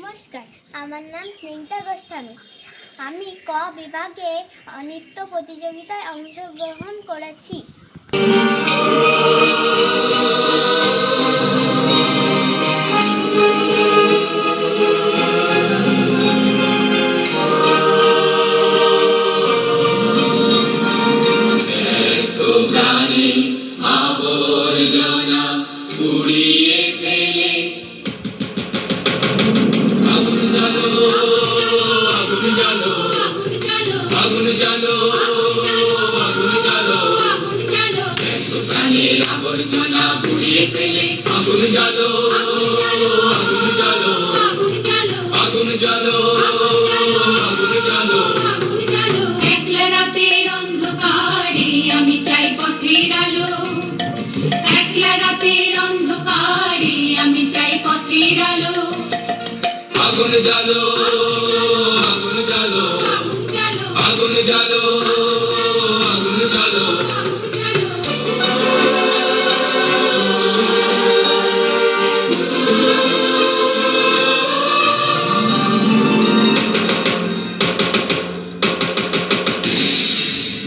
নমস্কার, আমার নাম স্নিগ্ধা গোস্বামী। আমি ক বিভাগে নৃত্য প্রতিযোগিতায় অংশগ্রহণ করেছি। আবর্জনা পুড়িয়ে ফেলে আগুন জ্বালো, আগুন জ্বালো, আগুন জ্বালো, আগুন জ্বালো। একলা রাতের অন্ধকারে আমি চাই পথের আলো, একলা রাতের অন্ধকারে আমি চাই পথের আলো। আগুন জ্বালো, আগুন জ্বালো, আগুন জ্বালো, আগুন জ্বালো।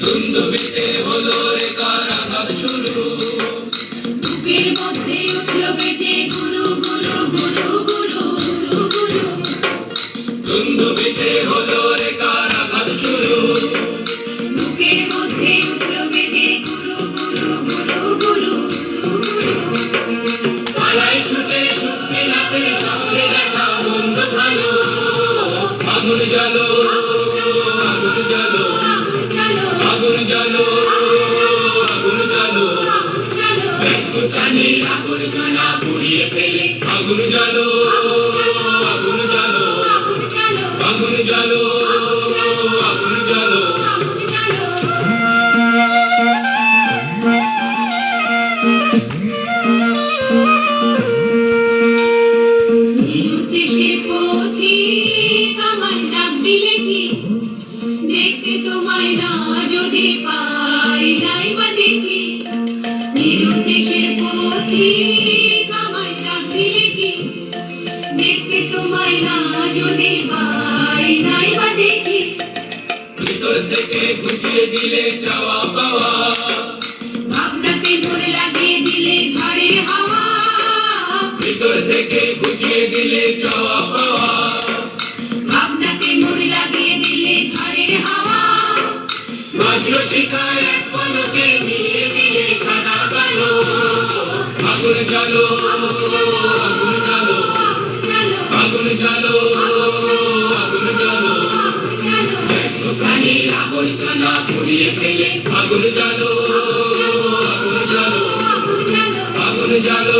দুন্দুবিতে হলো রে কারাগার শুরু, বুকের মধ্যে উঠল বেজে গুরু গুরু গুরু গুরু গুরু। দুন্দুবিতে হলো রে কারাগার শুরু, বুকের মধ্যে উঠল বেজে গুরু গুরু গুরু গুরু গুরু। পালাই ছুটে শক্তি রাতের সঙ্গে দেখা মন্দ ভালো। আগুন জ্বালো, আগুন জ্বালো, আগুন জ্বালো, আগুন জ্বালো। প্রাণীর আবর্জনা পুড়িয়ে ফেলে আগুন জ্বালো, আগুন জ্বালো, আগুন জ্বালো, আগুন জ্বালো। নিরুদ্দেশে পথিক আমায় ডাক দিলে কি, দেখতে তোমায় না যদি পাই নাই বা দেখি। নিরুদ্দেশের পথিক আমায় ডাক দিলে কি, দেখতে তোমায় না যদি পাই নাই বা দেখি। ভিতর থেকে গুছিয়ে দিলে চাওয়া পাওয়া, ভাবনাতে মোড় লাগিয়ে দিলে ঝড়ের হাওয়া। ভিতর থেকে গুছিয়ে দিলে চাওয়া পাওয়া, ভাবনাতে মোড় লাগিয়ে দিলে ঝড়ের হাওয়া। বজ্র শিখায় এক পলকে মিলিয়ে দিলে সাদা কালো। আগুন জ্বালো, আগুন জ্বালো, আগুন জ্বালো, আগুন জ্বালো। প্রাণীর আবর্জনা পুড়িয়ে ফেলে আগুন জ্বালো, আগুন জ্বালো, আগুন জ্বালো।